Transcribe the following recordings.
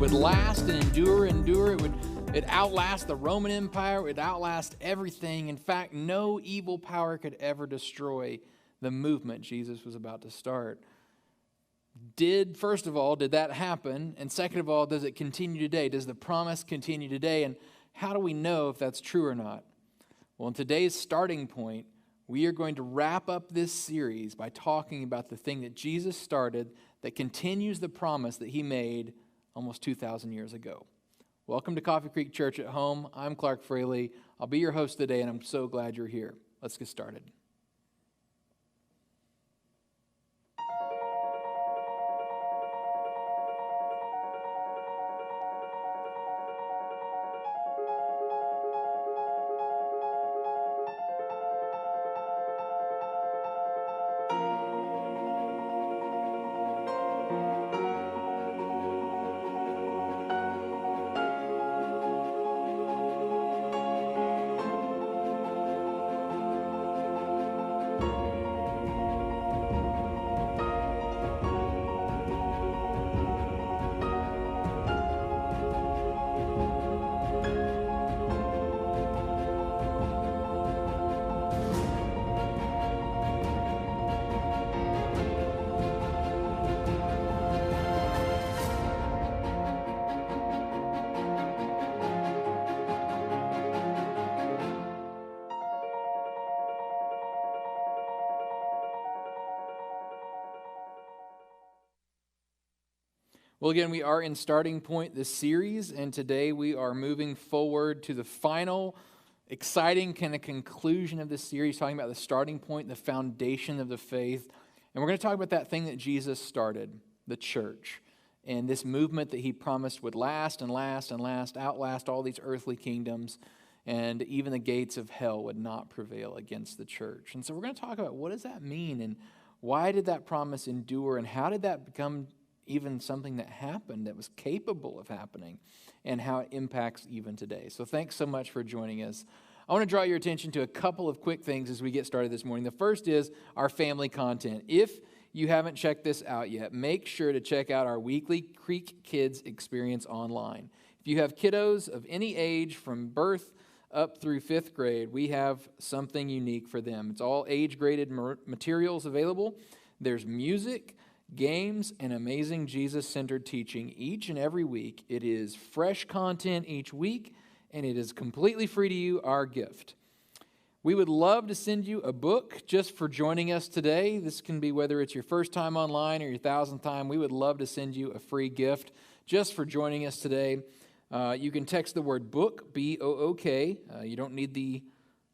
would last and endure. It'd outlast the Roman Empire. It'd outlast everything. In fact, no evil power could ever destroy the movement Jesus was about to start. First of all, did that happen? And second of all, does it continue today? Does the promise continue today? And how do we know if that's true or not? Well, in today's starting point, we are going to wrap up this series by talking about the thing that Jesus started that continues the promise that he made almost 2,000 years ago. Welcome to CoffeeCreek.Church at home. I'm Clark Fraley. I'll be your host today, and I'm so glad you're here. Let's get started. Well, again, we are in starting point this series, and today we are moving forward to the final, exciting kind of conclusion of this series, talking about the starting point, the foundation of the faith. And we're going to talk about that thing that Jesus started, the church, and this movement that he promised would last and last and last, outlast all these earthly kingdoms, and even the gates of hell would not prevail against the church. And so we're going to talk about what does that mean, and why did that promise endure, and how did that become even something that happened that was capable of happening, and how it impacts even today. So thanks so much for joining us. I want to draw your attention to a couple of quick things as we get started this morning. The first is our family content. If you haven't checked this out yet, make sure to check out our weekly Creek Kids experience online. If you have kiddos of any age from birth up through 5th grade, we have something unique for them. It's all age-graded materials available. There's music, games, and amazing Jesus-centered teaching each and every week. It is fresh content each week, and it is completely free to you, our gift. We would love to send you a book just for joining us today. This can be whether it's your first time online or your 1,000th time. We would love to send you a free gift just for joining us today. You can text the word book, B-O-O-K. You don't need the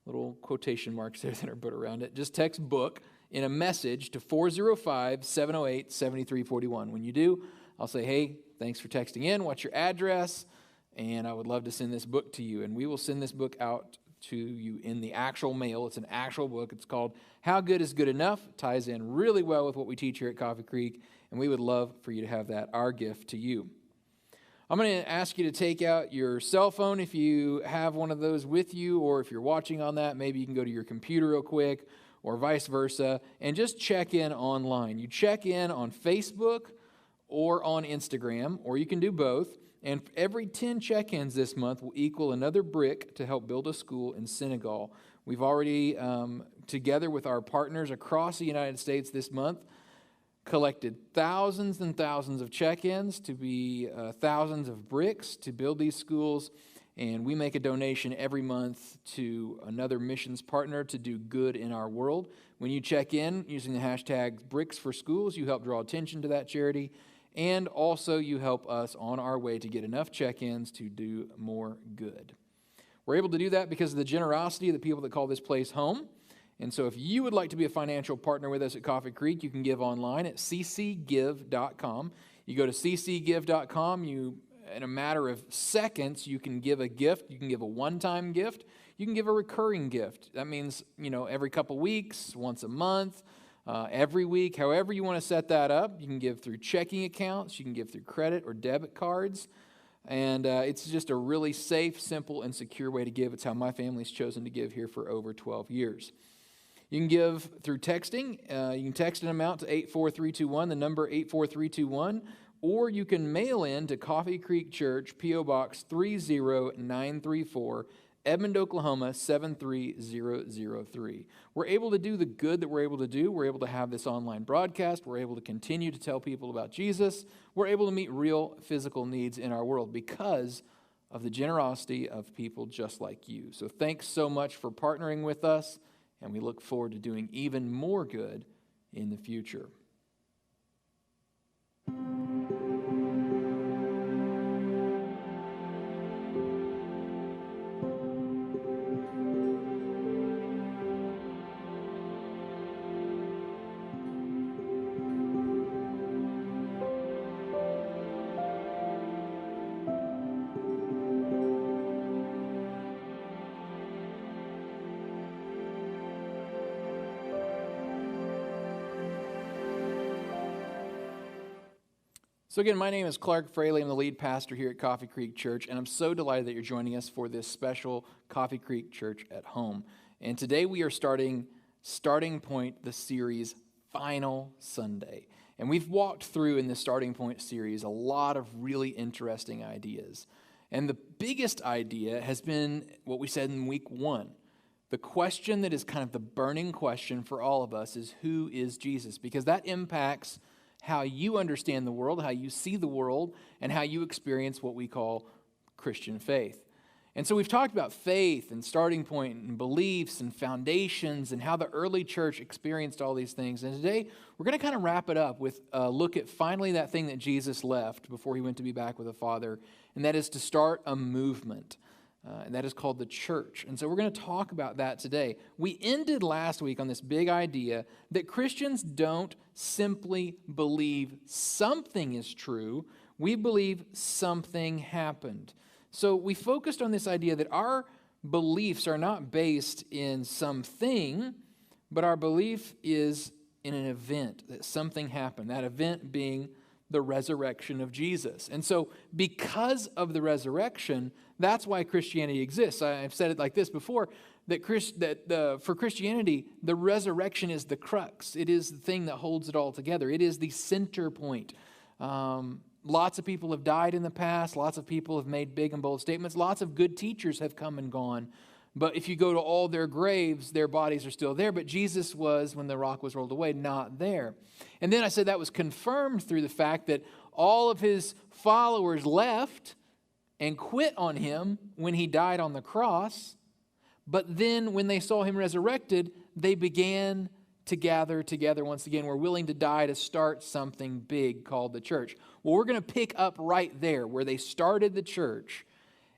little quotation marks there that are put around it. Just text book in a message to 405-708-7341. When you do, I'll say, hey, thanks for texting in. What's your address? And I would love to send this book to you. And we will send this book out to you in the actual mail. It's an actual book. It's called How Good is Good Enough. It ties in really well with what we teach here at Coffee Creek. And we would love for you to have that, our gift to you. I'm going to ask you to take out your cell phone if you have one of those with you, or if you're watching on that, maybe you can go to your computer real quick, or vice versa, and just check in online. You check in on Facebook or on Instagram, or you can do both, and every 10 check-ins this month will equal another brick to help build a school in Senegal. We've already, together with our partners across the United States this month, collected thousands and thousands of check-ins to be thousands of bricks to build these schools. And we make a donation every month to another missions partner to do good in our world. When you check in using the hashtag Bricks for Schools, you help draw attention to that charity. And also you help us on our way to get enough check-ins to do more good. We're able to do that because of the generosity of the people that call this place home. And so if you would like to be a financial partner with us at Coffee Creek, you can give online at ccgive.com. You go to ccgive.com, in a matter of seconds, you can give a gift. You can give a one-time gift. You can give a recurring gift. That means, every couple weeks, once a month, every week, however you want to set that up. You can give through checking accounts. You can give through credit or debit cards. And it's just a really safe, simple, and secure way to give. It's how my family's chosen to give here for over 12 years. You can give through texting. You can text an amount to 84321, the number 84321. or you can mail in to Coffee Creek Church, P.O. Box 30934, Edmond, Oklahoma 73003. We're able to do the good that we're able to do. We're able to have this online broadcast. We're able to continue to tell people about Jesus. We're able to meet real physical needs in our world because of the generosity of people just like you. So thanks so much for partnering with us, and we look forward to doing even more good in the future. So again, my name is Clark Fraley. I'm the lead pastor here at Coffee Creek Church, and I'm so delighted that you're joining us for this special Coffee Creek Church at Home. And today we are starting Point, the series, Final Sunday. And we've walked through in the Starting Point series a lot of really interesting ideas. And the biggest idea has been what we said in week 1. The question that is kind of the burning question for all of us is, who is Jesus? Because that impacts how you understand the world, how you see the world, and how you experience what we call Christian faith. And so we've talked about faith and starting point and beliefs and foundations and how the early church experienced all these things. And today we're going to kind of wrap it up with a look at finally that thing that Jesus left before he went to be back with the Father, and that is to start a movement. And that is called the church. And so we're going to talk about that today. We ended last week on this big idea that Christians don't simply believe something is true. We believe something happened. So we focused on this idea that our beliefs are not based in something, but our belief is in an event, that something happened. That event being the resurrection of Jesus. And so because of the resurrection, that's why Christianity exists. I've said it like this before, that for Christianity, the resurrection is the crux. It is the thing that holds it all together. It is the center point. Lots of people have died in the past. Lots of people have made big and bold statements. Lots of good teachers have come and gone. But if you go to all their graves, their bodies are still there. But Jesus was, when the rock was rolled away, not there. And then I said that was confirmed through the fact that all of his followers left and quit on him when he died on the cross. But then when they saw him resurrected, they began to gather together once again. We're willing to die to start something big called the church. Well, we're going to pick up right there where they started the church.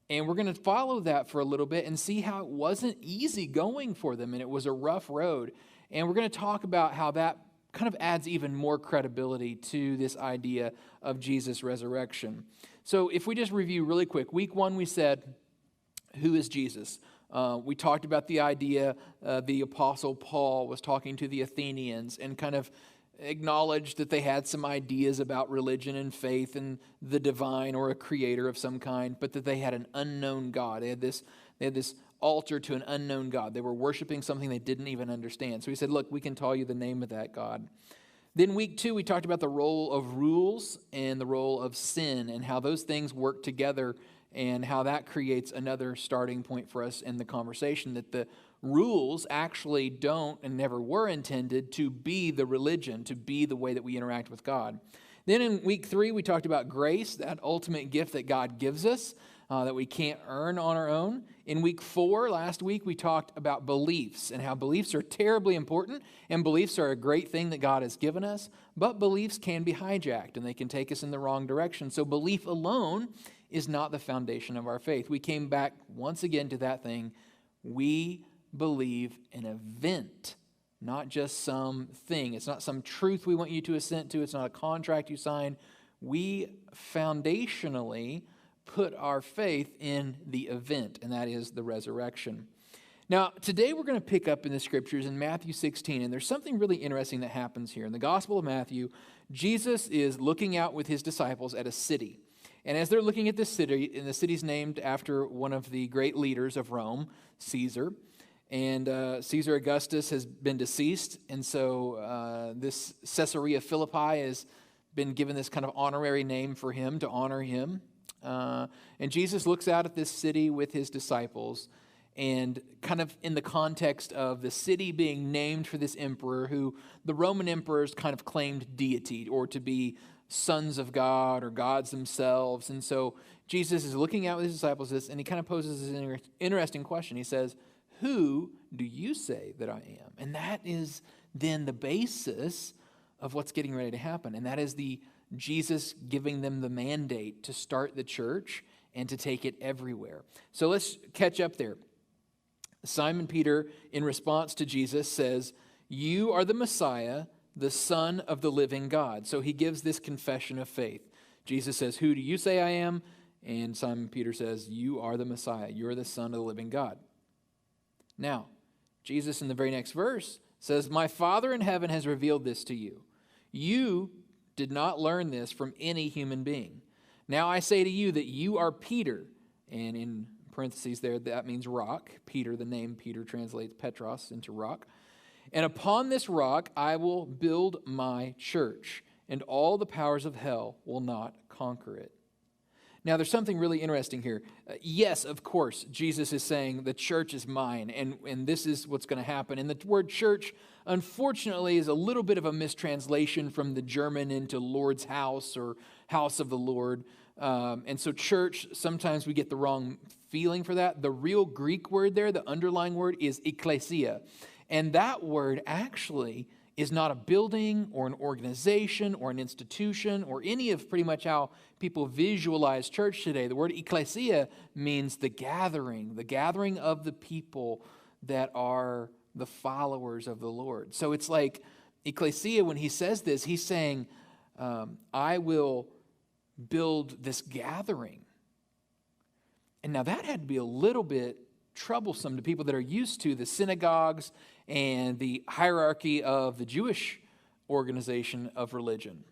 And we're going to follow that for a little bit and see how it wasn't easy going for them, and it was a rough road. And we're going to talk about how that kind of adds even more credibility to this idea of Jesus' resurrection. So if we just review really quick, week 1 we said, who is Jesus? We talked about the idea the Apostle Paul was talking to the Athenians and kind of acknowledged that they had some ideas about religion and faith and the divine or a creator of some kind, but that they had an unknown God. They had this altar to an unknown God. They were worshiping something they didn't even understand. So he said, look, we can tell you the name of that God. Then week 2, we talked about the role of rules and the role of sin and how those things work together and how that creates another starting point for us in the conversation, that the rules actually don't and never were intended to be the religion, to be the way that we interact with God. Then in week 3, we talked about grace, that ultimate gift that God gives us, that we can't earn on our own. In week 4, last week, we talked about beliefs and how beliefs are terribly important, and beliefs are a great thing that God has given us, but beliefs can be hijacked and they can take us in the wrong direction. So belief alone is not the foundation of our faith. We came back once again to that thing. We believe an event, not just something. It's not some truth we want you to assent to. It's not a contract you sign. We foundationally put our faith in the event, and that is the resurrection. Now, today we're going to pick up in the scriptures in Matthew 16, and there's something really interesting that happens here. In the Gospel of Matthew, Jesus is looking out with his disciples at a city. And as they're looking at this city, and the city's named after one of the great leaders of Rome, Caesar, and Caesar Augustus has been deceased, and so this Caesarea Philippi has been given this kind of honorary name for him to honor him. And Jesus looks out at this city with his disciples, and kind of in the context of the city being named for this emperor who the Roman emperors kind of claimed deity or to be sons of God or gods themselves. And so Jesus is looking out with his disciples and he kind of poses this interesting question. He says, "Who do you say that I am?" And that is then the basis of what's getting ready to happen. And that is Jesus giving them the mandate to start the church and to take it everywhere. So let's catch up there. Simon Peter, in response to Jesus, says, "You are the Messiah, the Son of the living God." So he gives this confession of faith. Jesus says, "Who do you say I am?" And Simon Peter says, "You are the Messiah. You're the Son of the living God." Now, Jesus in the very next verse says, "My Father in heaven has revealed this to you. You did not learn this from any human being. Now I say to you that you are Peter," and in parentheses there, that means rock. Peter, the name Peter translates Petros into rock. "And upon this rock I will build my church, and all the powers of hell will not conquer it." Now, there's something really interesting here. Yes, of course, Jesus is saying the church is mine, and this is what's going to happen. And the word church, unfortunately, is a little bit of a mistranslation from the German into Lord's house or house of the Lord. And so church, sometimes we get the wrong feeling for that. The real Greek word there, the underlying word, is ekklesia. And that word actually is not a building or an organization or an institution or any of pretty much how people visualize church today. The word ekklesia means the gathering of the people that are the followers of the Lord. So it's like ekklesia, when he says this, he's saying, I will build this gathering. And now that had to be a little bit troublesome to people that are used to the synagogues and the hierarchy of the Jewish organization of religion,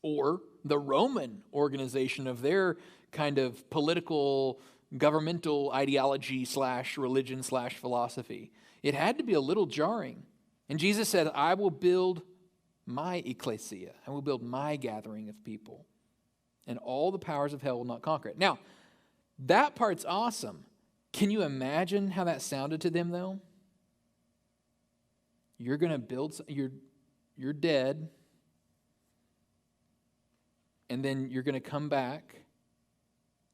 or the Roman organization of their kind of political, governmental ideology / religion / philosophy. It had to be a little jarring. And Jesus said, "I will build my ecclesia. I will build my gathering of people, and all the powers of hell will not conquer it." Now, that part's awesome. Can you imagine how that sounded to them, though? You're going to build, you're dead, and then you're going to come back,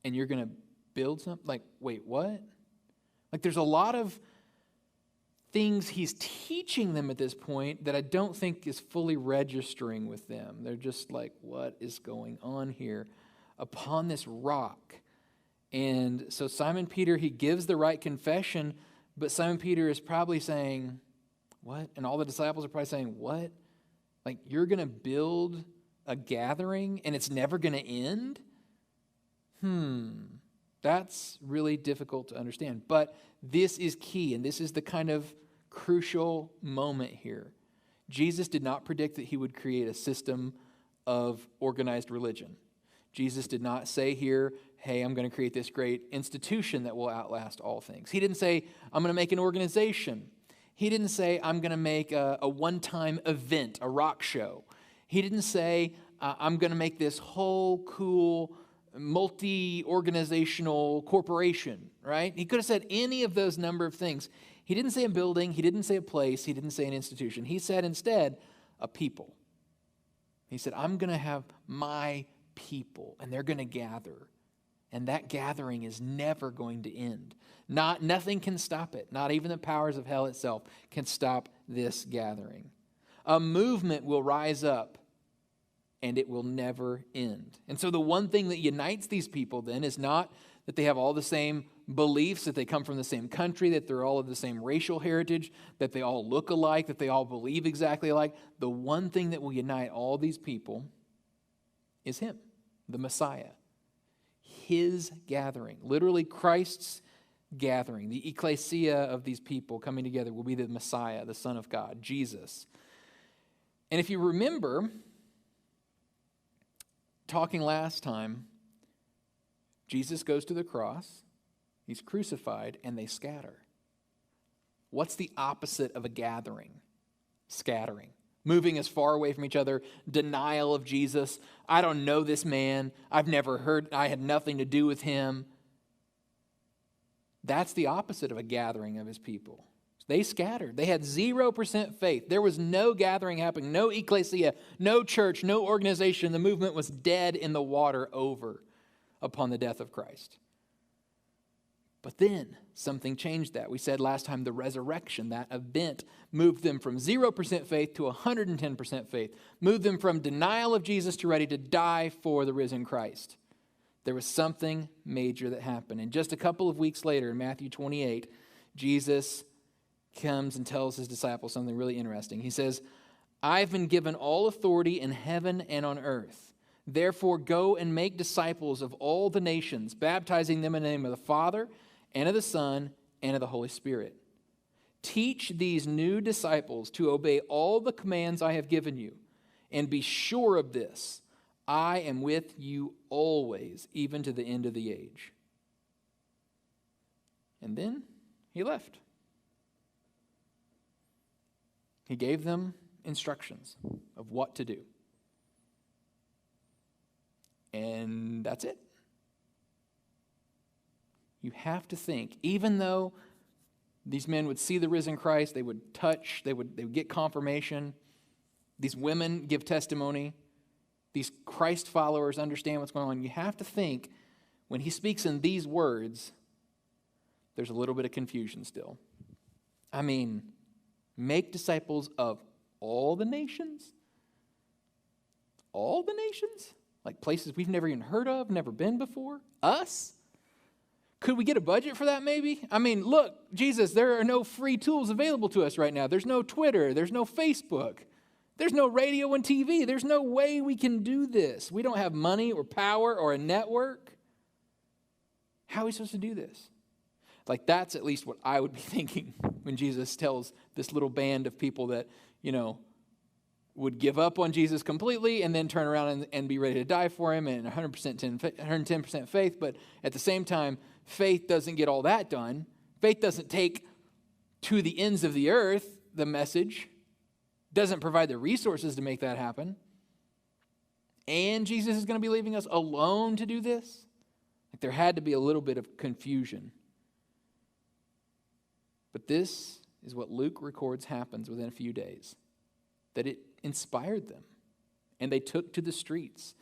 and you're going to build something? Like, wait, what? Like, there's a lot of things he's teaching them at this point that I don't think is fully registering with them. They're just like, what is going on here? Upon this rock. And so Simon Peter, he gives the right confession, but Simon Peter is probably saying, what? And all the disciples are probably saying, what? Like, you're going to build a gathering and it's never going to end? That's really difficult to understand. But this is key, and this is the kind of crucial moment here. Jesus did not predict that he would create a system of organized religion. Jesus did not say here, hey, I'm going to create this great institution that will outlast all things. He didn't say, I'm going to make an organization. He didn't say, I'm going to make a one-time event, a rock show. He didn't say, I'm going to make this whole cool multi-organizational corporation, right? He could have said any of those number of things. He didn't say a building. He didn't say a place. He didn't say an institution. He said instead, a people. He said, I'm going to have my people, and they're going to gather. And that gathering is never going to end. Nothing can stop it. Not even the powers of hell itself can stop this gathering. A movement will rise up, and it will never end. And so the one thing that unites these people then is not that they have all the same beliefs, that they come from the same country, that they're all of the same racial heritage, that they all look alike, that they all believe exactly alike. The one thing that will unite all these people is him, the Messiah. His gathering, literally Christ's gathering, the ecclesia of these people coming together will be the Messiah, the Son of God, Jesus. And if you remember, talking last time, Jesus goes to the cross, he's crucified, and they scatter. What's the opposite of a gathering? Scattering. moving us far away from each other, denial of Jesus. I don't know this man. I've never heard, I had nothing to do with him. That's the opposite of a gathering of his people. They scattered. They had 0% faith. There was no gathering happening, no ecclesia, no church, no organization. The movement was dead in the water over upon the death of Christ. But then something changed that. We said last time the resurrection, that event, moved them from 0% faith to 110% faith, moved them from denial of Jesus to ready to die for the risen Christ. There was something major that happened. And just a couple of weeks later, in Matthew 28, Jesus comes and tells his disciples something really interesting. He says, I've been given all authority in heaven and on earth. Therefore, go and make disciples of all the nations, baptizing them in the name of the Father and of the Son and of the Holy Spirit. Teach these new disciples to obey all the commands I have given you, and be sure of this, I am with you always, even to the end of the age. And then he left. He gave them instructions of what to do. And that's it. You have to think, even though these men would see the risen Christ, they would touch, they would get confirmation, these women give testimony, these Christ followers understand what's going on, you have to think, when he speaks in these words, there's a little bit of confusion still. I mean, make disciples of all the nations? All the nations? Like places we've never even heard of, never been before? Us? Could we get a budget for that maybe? I mean, look, Jesus, there are no free tools available to us right now. There's no Twitter. There's no Facebook. There's no radio and TV. There's no way we can do this. We don't have money or power or a network. How are we supposed to do this? Like, that's at least what I would be thinking when Jesus tells this little band of people that, would give up on Jesus completely and then turn around and be ready to die for him and 110% faith. But at the same time, faith doesn't get all that done. Faith doesn't take to the ends of the earth the message, doesn't provide the resources to make that happen. And Jesus is going to be leaving us alone to do this? Like, there had to be a little bit of confusion. But this is what Luke records happens within a few days. That it inspired them. And they took to the streets.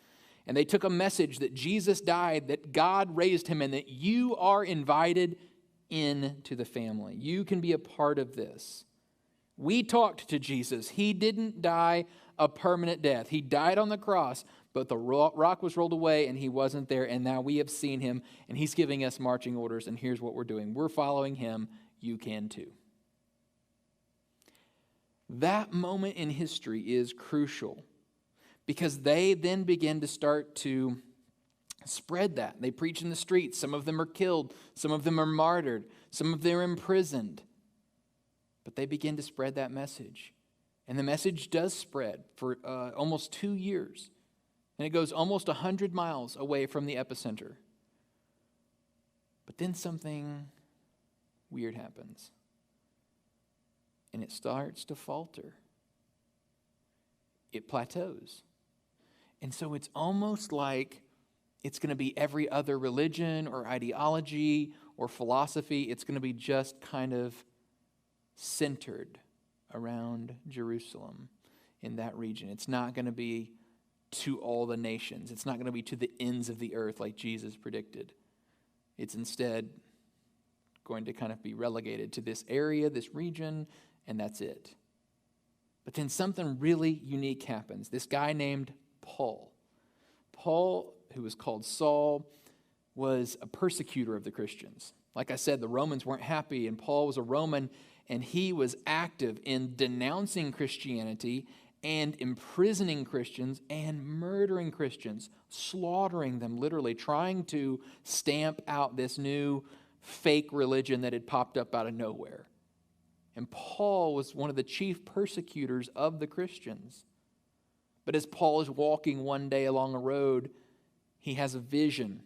And they took a message that Jesus died, that God raised him, and that you are invited into the family. You can be a part of this. We talked to Jesus. He didn't die a permanent death. He died on the cross, but the rock was rolled away and he wasn't there. And now we have seen him and he's giving us marching orders. And here's what we're doing. We're following him. You can too. That moment in history is crucial because they then begin to start to spread that. They preach in the streets. Some of them are killed. Some of them are martyred. Some of them are imprisoned. But they begin to spread that message. And the message does spread for almost 2 years. And it goes almost 100 miles away from the epicenter. But then something weird happens. And it starts to falter. It plateaus. And so it's almost like it's going to be every other religion or ideology or philosophy. It's going to be just kind of centered around Jerusalem in that region. It's not going to be to all the nations. It's not going to be to the ends of the earth like Jesus predicted. It's instead going to kind of be relegated to this area, this region, and that's it. But then something really unique happens. This guy named Paul, who was called Saul, was a persecutor of the Christians. Like I said, the Romans weren't happy, and Paul was a Roman, and he was active in denouncing Christianity and imprisoning Christians and murdering Christians, slaughtering them, literally trying to stamp out this new fake religion that had popped up out of nowhere. And Paul was one of the chief persecutors of the Christians. But as Paul is walking one day along a road, he has a vision.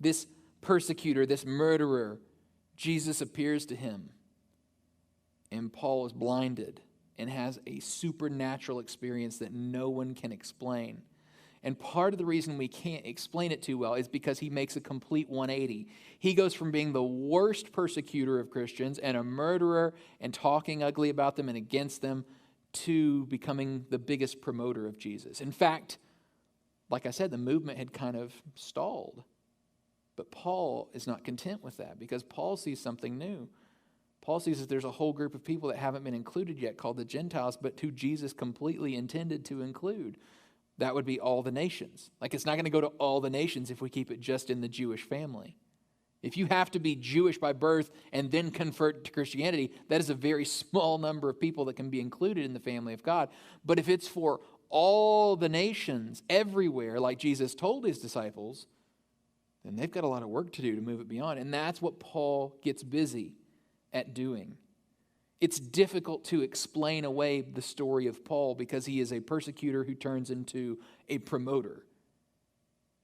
This persecutor, this murderer, Jesus appears to him. And Paul is blinded. and has a supernatural experience that no one can explain. And part of the reason we can't explain it too well is because he makes a complete 180. He goes from being the worst persecutor of Christians and a murderer and talking ugly about them and against them to becoming the biggest promoter of Jesus. In fact, like I said, the movement had kind of stalled. But Paul is not content with that because Paul sees something new. Paul sees that there's a whole group of people that haven't been included yet called the Gentiles, but who Jesus completely intended to include. That would be all the nations. Like, it's not going to go to all the nations if we keep it just in the Jewish family. If you have to be Jewish by birth and then convert to Christianity, that is a very small number of people that can be included in the family of God. But if it's for all the nations everywhere, like Jesus told his disciples, then they've got a lot of work to do to move it beyond. And that's what Paul gets busy at doing. It's difficult to explain away the story of Paul because he is a persecutor who turns into a promoter.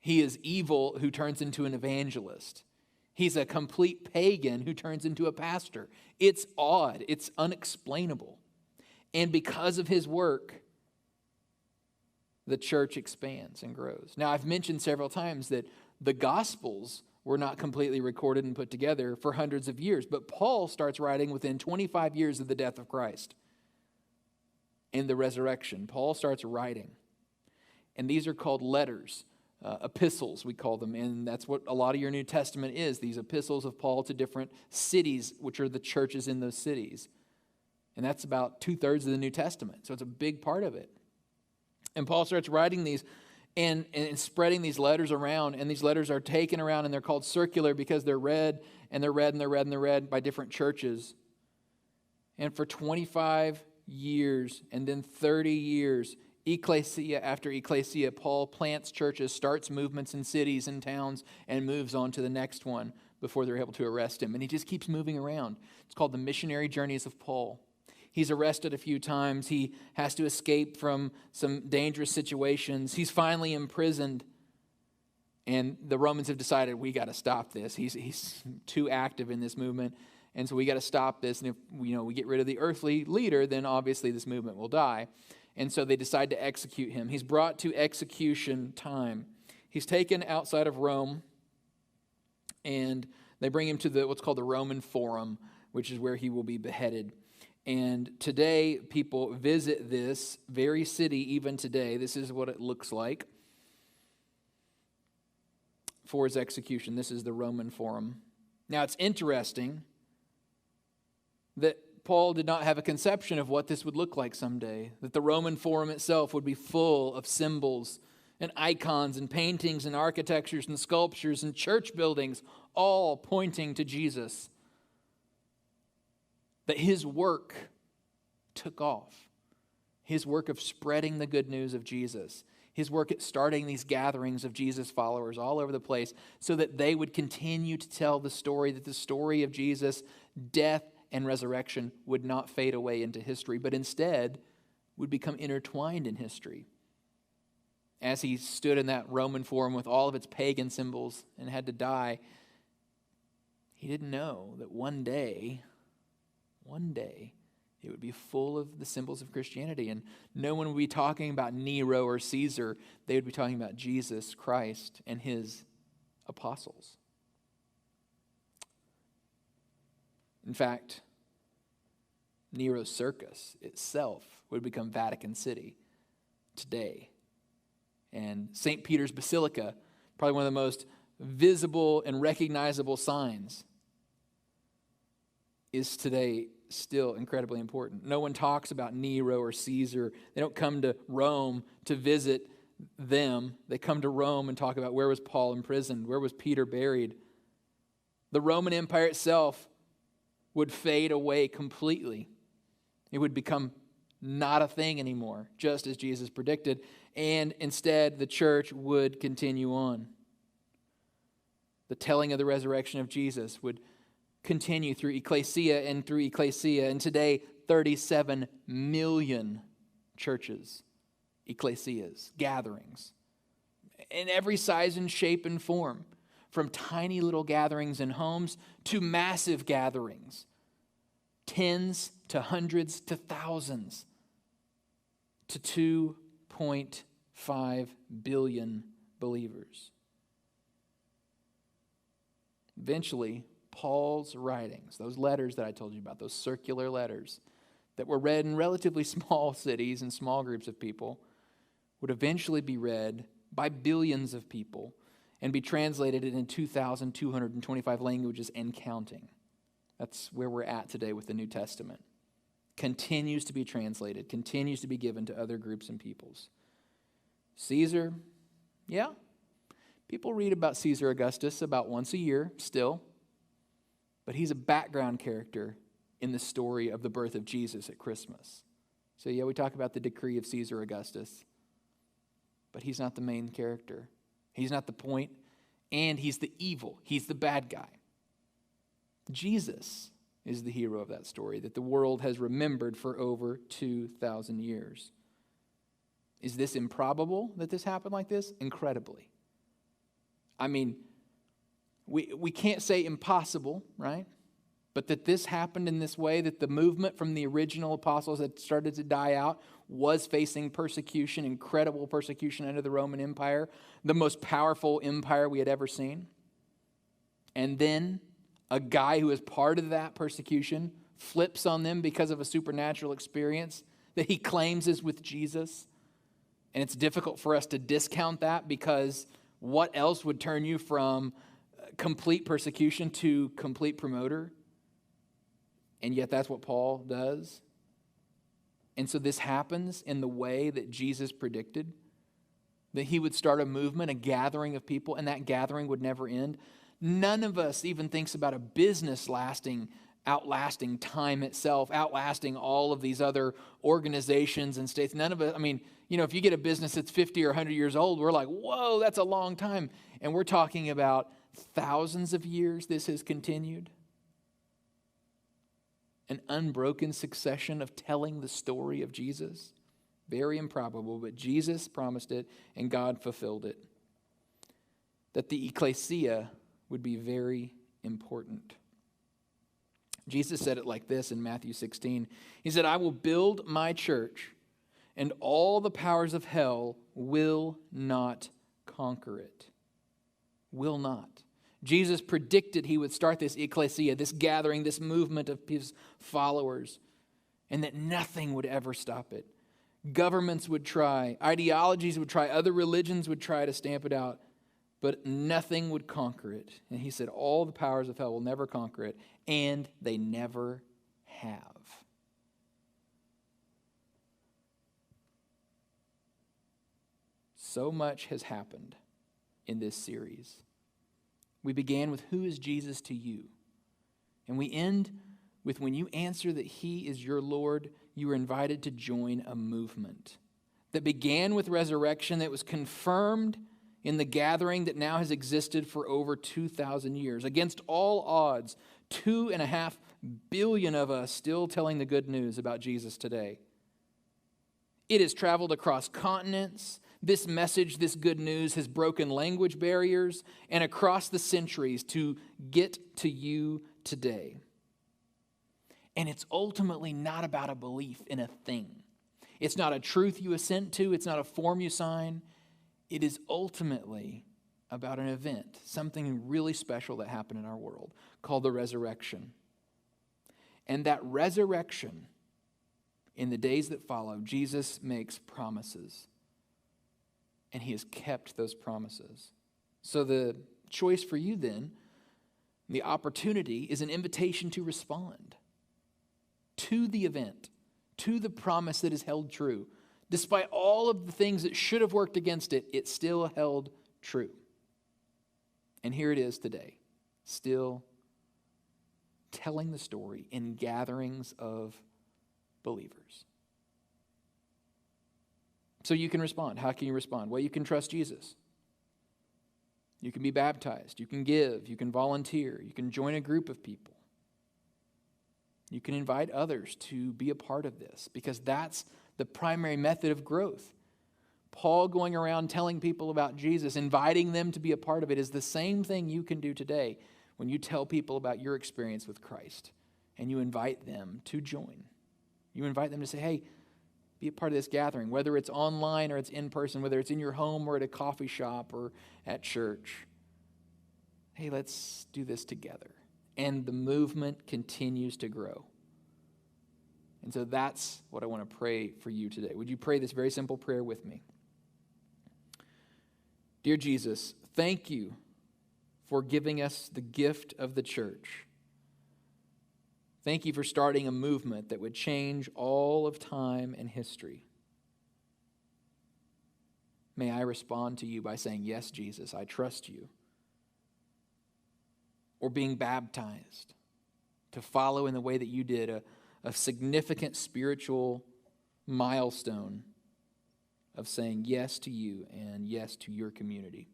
He is evil who turns into an evangelist. He's a complete pagan who turns into a pastor. It's odd. It's unexplainable. And because of his work, the church expands and grows. Now, I've mentioned several times that the Gospels were not completely recorded and put together for hundreds of years. But Paul starts writing within 25 years of the death of Christ and the resurrection. Paul starts writing. And these are called letters, epistles we call them. And that's what a lot of your New Testament is, these epistles of Paul to different cities, which are the churches in those cities. And that's about 2/3 of the New Testament. So it's a big part of it. And Paul starts writing these and spreading these letters around, and these letters are taken around, and they're called circular because they're read, and they're read, and they're read, and they're read by different churches. And for 25 years, and then 30 years, ecclesia after ecclesia, Paul plants churches, starts movements in cities and towns, and moves on to the next one before they're able to arrest him. And he just keeps moving around. It's called the missionary journeys of Paul. He's arrested a few times. He has to escape from some dangerous situations. He's finally imprisoned. And the Romans have decided, we got to stop this. He's too active in this movement. And so we got to stop this. And if we get rid of the earthly leader, then obviously this movement will die. And so they decide to execute him. He's brought to execution time. He's taken outside of Rome. And they bring him to what's called the Roman Forum, which is where he will be beheaded. And today, people visit this very city even today. This is what it looks like for his execution. This is the Roman Forum. Now, it's interesting that Paul did not have a conception of what this would look like someday, that the Roman Forum itself would be full of symbols and icons and paintings and architectures and sculptures and church buildings, all pointing to Jesus. That his work took off. His work of spreading the good news of Jesus. His work at starting these gatherings of Jesus followers all over the place so that they would continue to tell the story, that the story of Jesus' death and resurrection would not fade away into history, but instead would become intertwined in history. As he stood in that Roman Forum with all of its pagan symbols and had to die, he didn't know that one day it would be full of the symbols of Christianity. And no one would be talking about Nero or Caesar. They would be talking about Jesus Christ and his apostles. In fact, Nero's circus itself would become Vatican City today. And St. Peter's Basilica, probably one of the most visible and recognizable signs, is today still incredibly important. No one talks about Nero or Caesar. They don't come to Rome to visit them. They come to Rome and talk about where was Paul imprisoned, where was Peter buried. The Roman Empire itself would fade away completely. It would become not a thing anymore, just as Jesus predicted. And instead, the church would continue on. The telling of the resurrection of Jesus would continue through ecclesia and through ecclesia. And today, 37 million churches, ecclesias, gatherings, in every size and shape and form, from tiny little gatherings in homes to massive gatherings, tens to hundreds to thousands to 2.5 billion believers. Eventually, Paul's writings, those letters that I told you about, those circular letters that were read in relatively small cities and small groups of people, would eventually be read by billions of people and be translated in 2,225 languages and counting. That's where we're at today with the New Testament. Continues to be translated, continues to be given to other groups and peoples. Caesar, yeah, people read about Caesar Augustus about once a year still, but he's a background character in the story of the birth of Jesus at Christmas. So yeah, we talk about the decree of Caesar Augustus, but he's not the main character. He's not the point, and he's the evil. He's the bad guy. Jesus is the hero of that story that the world has remembered for over 2,000 years. Is this improbable that this happened like this? Incredibly. I mean, we can't say impossible, right? But that this happened in this way, that the movement from the original apostles that started to die out was facing persecution, incredible persecution under the Roman Empire, the most powerful empire we had ever seen. And then a guy who is part of that persecution flips on them because of a supernatural experience that he claims is with Jesus. And it's difficult for us to discount that, because what else would turn you from complete persecution to complete promoter? And yet that's what Paul does. And so this happens in the way that Jesus predicted, that he would start a movement, a gathering of people, and that gathering would never end. None of us even thinks about a business outlasting time itself, outlasting all of these other organizations and states. None of us, I mean, if you get a business that's 50 or 100 years old, we're like, whoa, that's a long time. And we're talking about thousands of years this has continued. An unbroken succession of telling the story of Jesus. Very improbable, but Jesus promised it and God fulfilled it. That the ecclesia would be very important. Jesus said it like this in Matthew 16. He said, I will build my church, and all the powers of hell will not conquer it. Will not. Jesus predicted he would start this ecclesia, this gathering, this movement of his followers, and that nothing would ever stop it. Governments would try, ideologies would try, other religions would try to stamp it out, but nothing would conquer it. And he said all the powers of hell will never conquer it, and they never have. So much has happened in this series. We began with, who is Jesus to you? And we end with, when you answer that he is your Lord, you are invited to join a movement that began with resurrection, that was confirmed in the gathering that now has existed for over 2,000 years. Against all odds, 2.5 billion of us still telling the good news about Jesus today. It has traveled across continents. This message, this good news, has broken language barriers and across the centuries to get to you today. And it's ultimately not about a belief in a thing. It's not a truth you assent to. It's not a form you sign. It is ultimately about an event, something really special that happened in our world called the resurrection. And that resurrection, in the days that follow, Jesus makes promises. And he has kept those promises. So the choice for you then, the opportunity, is an invitation to respond to the event, to the promise that is held true. Despite all of the things that should have worked against it, it still held true. And here it is today, still telling the story in gatherings of believers. So you can respond. How can you respond? Well, you can trust Jesus. You can be baptized. You can give. You can volunteer. You can join a group of people. You can invite others to be a part of this, because that's the primary method of growth. Paul going around telling people about Jesus, inviting them to be a part of it, is the same thing you can do today when you tell people about your experience with Christ and you invite them to join. You invite them to say, hey, be a part of this gathering, whether it's online or it's in person, whether it's in your home or at a coffee shop or at church. Hey, let's do this together. And the movement continues to grow. And so that's what I want to pray for you today. Would you pray this very simple prayer with me? Dear Jesus, thank you for giving us the gift of the church. Thank you for starting a movement that would change all of time and history. May I respond to you by saying, yes, Jesus, I trust you. Or being baptized to follow in the way that you did, a significant spiritual milestone of saying yes to you and yes to your community.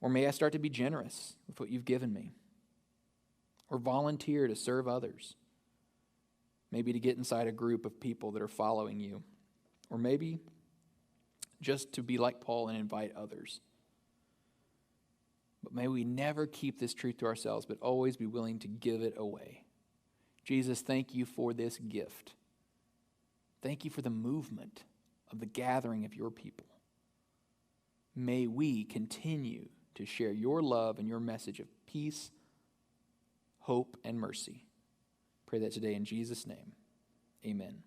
Or may I start to be generous with what you've given me. Or volunteer to serve others. Maybe to get inside a group of people that are following you. Or maybe just to be like Paul and invite others. But may we never keep this truth to ourselves, but always be willing to give it away. Jesus, thank you for this gift. Thank you for the movement of the gathering of your people. May we continue to share your love and your message of peace, hope, and mercy. Pray that today in Jesus' name. Amen.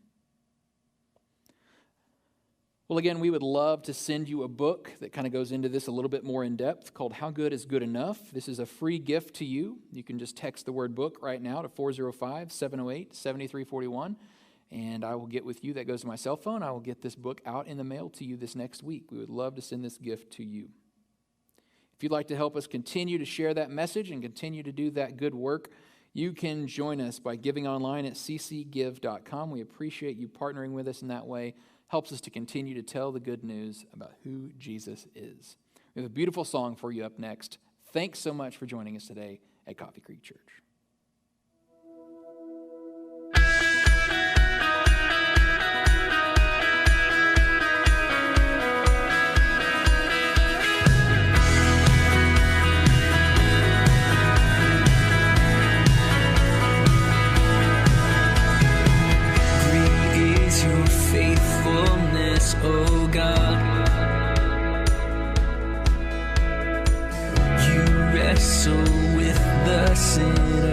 Well, again, we would love to send you a book that kind of goes into this a little bit more in depth called How Good is Good Enough. This is a free gift to you. You can just text the word book right now to 405-708-7341, and I will get with you. That goes to my cell phone. I will get this book out in the mail to you this next week. We would love to send this gift to you. If you'd like to help us continue to share that message and continue to do that good work, you can join us by giving online at ccgive.com. We appreciate you partnering with us in that way. Helps us to continue to tell the good news about who Jesus is. We have a beautiful song for you up next. Thanks so much for joining us today at Coffee Creek Church. Oh God, you wrestle with the sin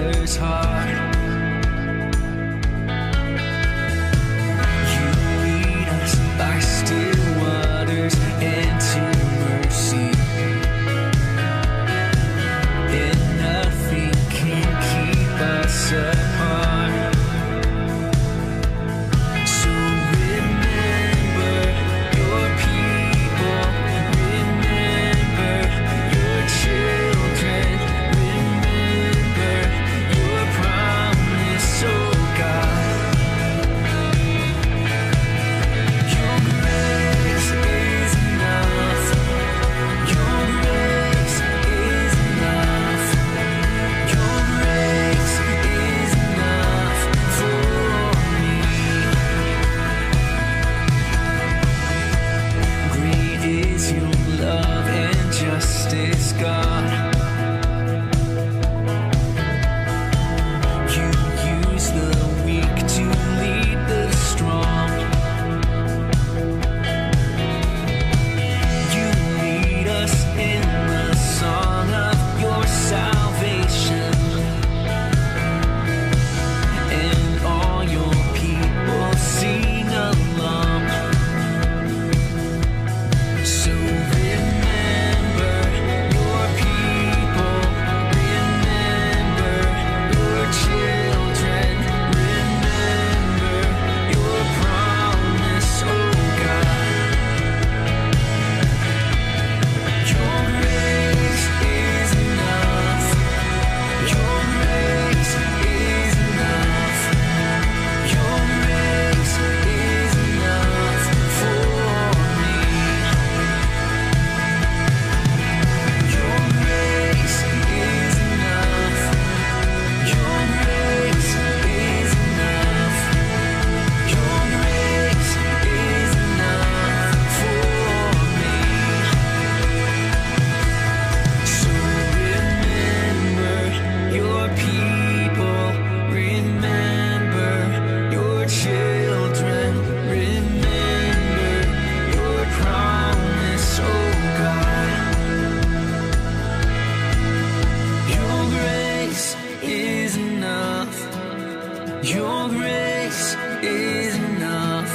Your grace is enough.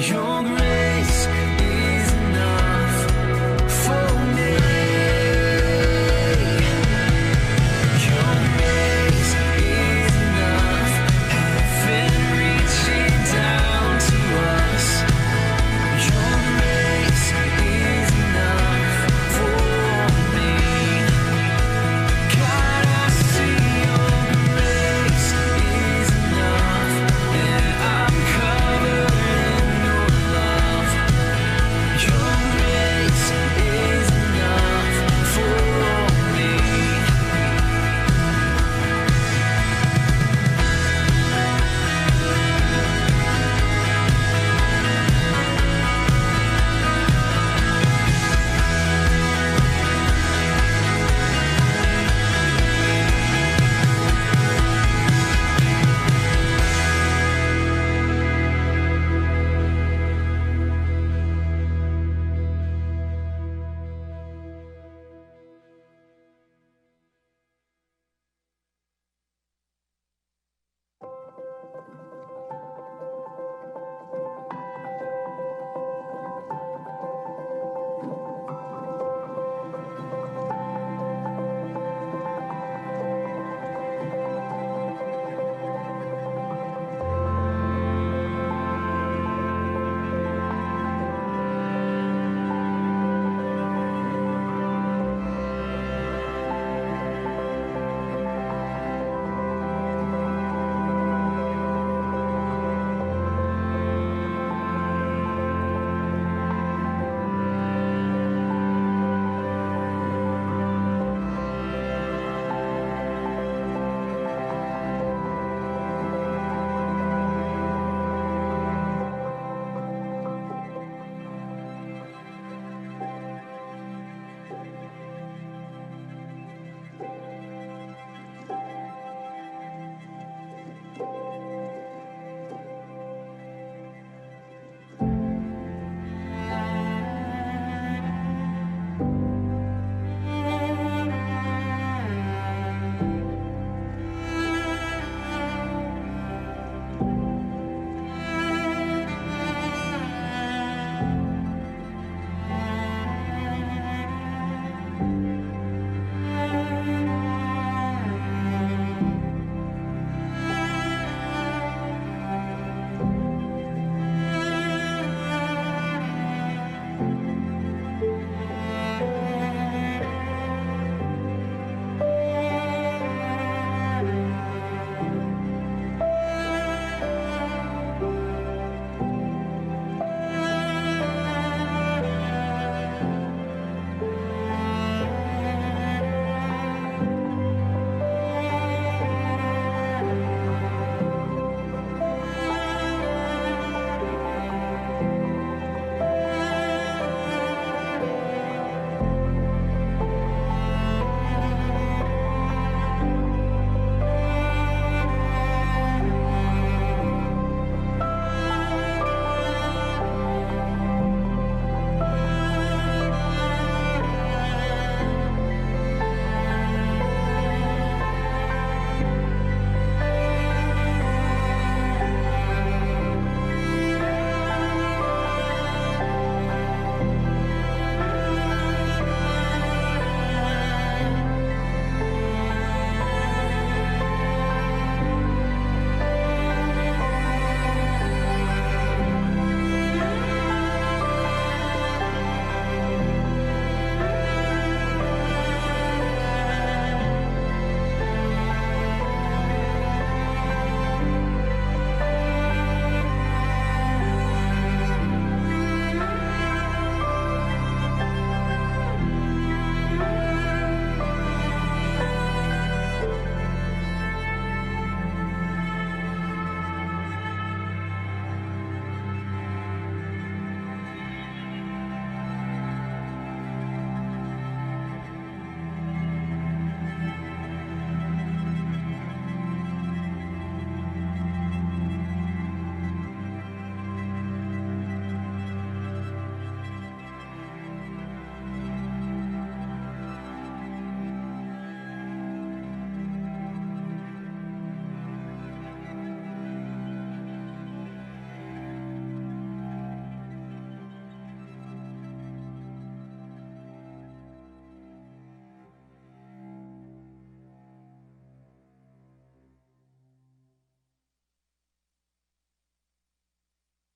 Your grace